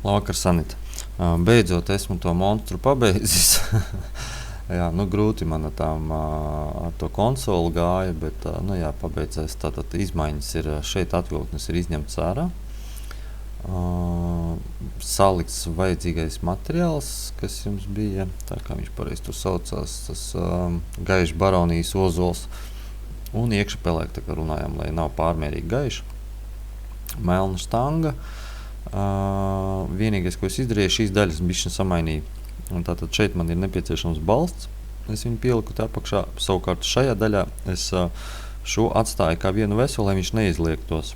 Labvakar, Sanita. Beidzot esmu to monstru pabeidzis. Jā, grūti man ar to konsoli gāja, bet pabeidzēs. Tātad izmaiņas ir šeit, atvilktnes ir izņemts ārā. Salikts vajadzīgais materiāls, kas jums bija, tā kā viņš pareizi tur saucās, tas gaišs baronijas ozols. Un iekšapelēk, tā kā runājām, lai nav pārmērīgi gaiša. Melna štanga. Vienīgais, ko es izdarīju, šīs daļas bišķi samainīju. Un tātad šeit man ir nepieciešams balsts. Es viņu pieliku tā apakšā. Savukārt šajā daļā es šo atstāju kā vienu veselu, lai viņš neizliektos.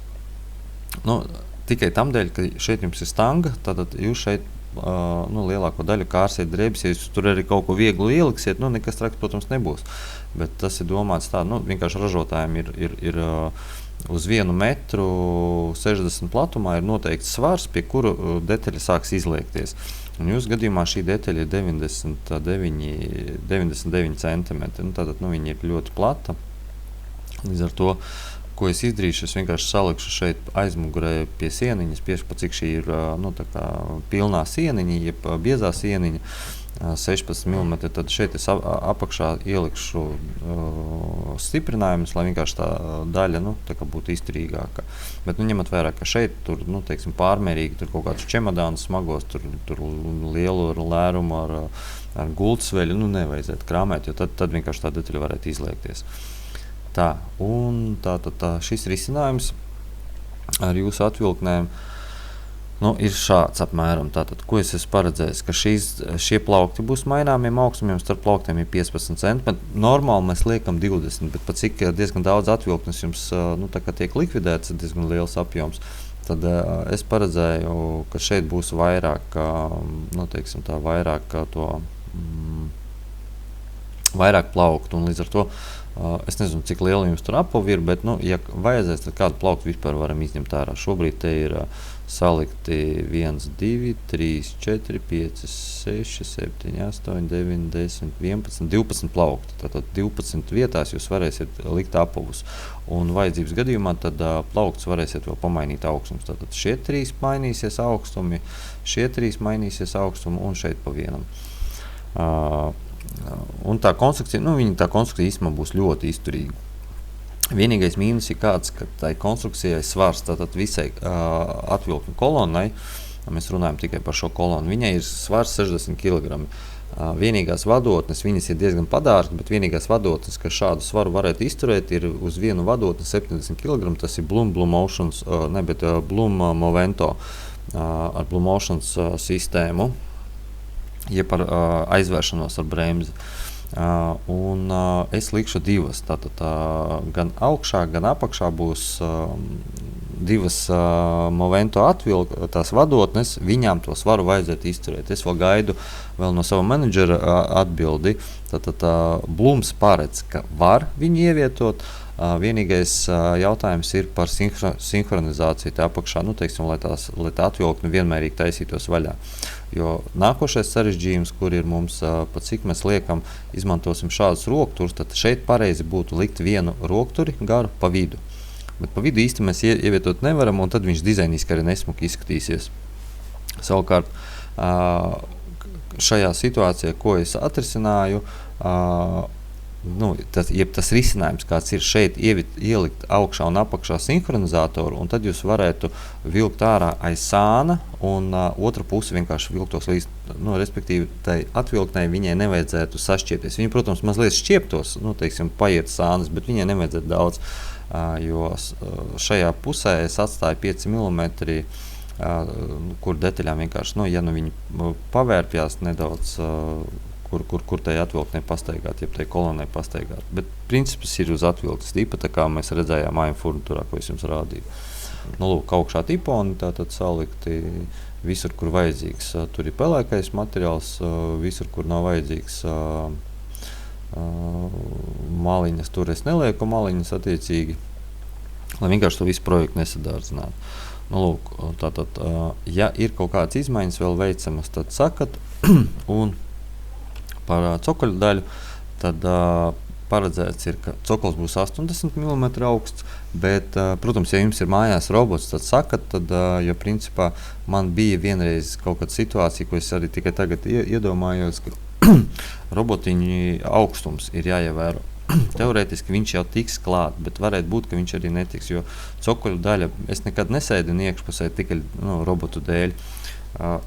Tikai tam dēļ, ka šeit jums ir stanga, tātad jūs šeit lielāko daļu kārsiet drēbes. Ja jūs tur arī kaut ko vieglu ieliksiet, nekas traks, protams, nebūs. Bet tas ir domāts tā, vienkārši ražotājiem ir uz 1 metru 60 platumā ir noteikts svars, pie kuru detaļa sāks izliekties. Un jūsu gadījumā šī detaļa ir 99 centimetri. Tātad viņa ir ļoti plata. Līdz ar to, ko es izdarīšu, es vienkārši salikšu šeit aizmugurē pie sieniņas, pa cik šī ir tā kā pilnā sieniņa, jeb biezā sieniņa, 16 mm, tad šeit es apakšā ielikšu stiprinājumus, lai vienkārši tā daļa tā kā būtu izturīgāka. Bet ņemot vērā, ka šeit tur, teiksim, pārmērīgi tur kaut kādus čemodānus smagos, tur lielu lērumu ar gultsveļu, nevajadzētu krāmēt, jo tad vienkārši tā detaļa varētu izliekties. Tā, un šis risinājums ar jūsu atvilknēm ir šāds apmēram. Tātad, ko es esmu paredzējis, ka šie plaukti būs maināmiem augstumiem, starp plauktiem ir 15 cm. Normāli mēs liekam 20, bet pat cik diezgan daudz atvilknes jums tā kā tiek likvidēts, diezgan liels apjoms, tad es paredzēju, ka šeit būs vairāk, teiksim tā, vairāk plauktu, un līdz ar to es nezinu, cik liela jums tur apavi ir, bet, ja vajadzēs, tad kādu plauktu vispār varam izņemt ārā. Šobrīd te ir salikti 1, 2, 3, 4, 5, 6, 7, 8, 9, 10, 11, 12 plaukti. Tātad 12 vietās jūs varēsiet likt apavus. Un vajadzības gadījumā tad plauktus varēsiet vēl pamainīt augstums. Tātad šie 3 mainīsies augstumi, šie 3 mainīsies augstumi un šeit pa vienam. Un tā konstrukcija, tā konstrukcija īstenībā būs ļoti izturīga. Vienīgais mīnus ir kāds, ka tai konstrukcijai svars, tātad visai atvilkņu kolonnai, mēs runājam tikai par šo kolonu, viņai ir svars 60 kg. Vienīgās vadotnes, viņas ir diezgan padārgas, bet vienīgās vadotnes, kas šādu svaru varētu izturēt, ir uz vienu vadotni 70 kg, tas ir Blue Movento ar Blue Motions sistēmu, jeb par aizvēršanos ar bremzi. Un es likšu 2. Tātad gan augšā, gan apakšā būs 2 Movento tās vadotnes, viņām to svaru vajadzētu izturēt. Es vēl gaidu no sava menedžera atbildi. Tātad Blums paredz, ka var viņu ievietot. Vienīgais jautājums ir par sinhronizāciju tā apakšā, teiksim, lai tā atvilkne vienmērīgi taisītos vaļā. Jo nākošais sarežģījums, kur ir mums, pa cik mēs liekam, izmantosim šādus rokturus, tad šeit pareizi būtu likt vienu rokturi garu pa vidu. Bet pa vidu īsti mēs ievietot nevaram, un tad viņš dizainiski arī nesmuki izskatīsies. Savukārt, šajā situācijā, ko es atrisināju, tas risinājums, kāds ir šeit ielikt augšā un apakšā sinhronizatoru, un tad jūs varētu vilkt ārā aiz sāna, un otra puse vienkārši vilktos līdz, respektīvi, tai atvilknei viņai nevajadzētu sašķiepties. Viņa, protams, mazliet šķieptos, teiksim, paiet sānas, bet viņai nevajadzētu daudz, jo šajā pusē es atstāju 5 mm, kur detaļām vienkārši, ja viņi pavērpjās nedaudz, kur tai atvilknei pastaigāt, jeb tai kolonnai pastaigāt. Bet princips ir uz atvilknes tipa, tā kā mēs redzējām māju furnitūrā, ko es jums rādīju. Augšā tiponi tātad salikti visur, kur vajadzīgs. Tur ir pelēkais materiāls, visur, kur nav vajadzīgs maliņas. Tur es nelieku maliņas attiecīgi, lai vienkārši to visu projektu nesadārdzinātu. Tātad, ja ir kaut kādas izmaiņas vēl veicamas, tad sakat, un par cokoļu daļu, tad paredzēts, ka cokols būs 80 mm augsts, bet, protams, ja jums ir mājās robots, tad sakat, tad, jo principā man bija vienreiz kaut kāda situācija, ko es arī tikai tagad iedomājos, ka robotiņu augstums ir jāievēro. Teorētiski viņš jau tiks klāt, bet varētu būt, ka viņš arī netiks, jo cokoļu daļa, es nekad nesēdinu iekšpusē tikai robotu dēļ.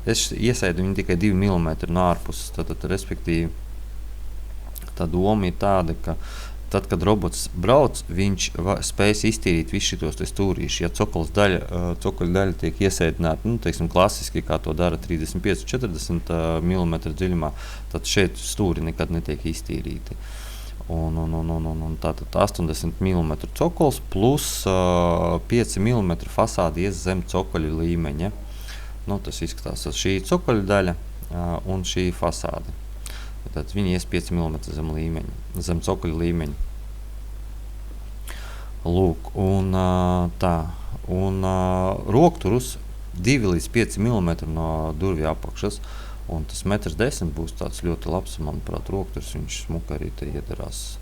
Es iesēdu viņu tikai 2 mm no ārpuses, tad respektīvi tā doma ir tāda, ka tad, kad robots brauc, viņš spēs iztīrīt visu šitos stūrīšus. Ja cokoļu daļa tiek iesēdināta, teiksim, klasiski, kā to dara 35-40 mm dziļumā, tad šeit stūri nekad netiek iztīrīti. Un tātad 80 mm cokols plus 5 mm fasādi ies zem cokoļu līmeņa. Tas izskatās šī cokoļu daļa un šī fasāde. Tad viņi ies 5 mm zem cokoļu līmeņa. Lūk, un tā. Un rokturus 2 līdz 5 mm no durvju apakšas. Un tas 1,10 m būs tāds ļoti labs, manuprāt, rokturs. Viņš smuka arī te iedarās.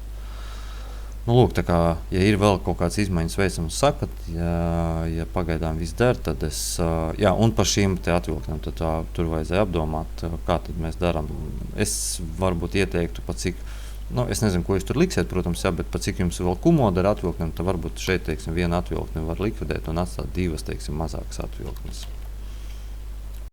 Lūk, tā kā, ja ir vēl kaut kāds izmaiņas veicams, sakat, ja pagaidām viss der, tad es, un par šīm te atvilknēm, tad tur vajadzēja apdomāt, kā tad mēs darām. Es varbūt ieteiktu, pat cik, es nezinu, ko jūs tur liksiet, protams, bet pat cik jums vēl kumoda ar atvilknēm, tad varbūt šeit, teiksim, viena atvilkne var likvidēt un atstāt 2, teiksim, mazākas atvilknes.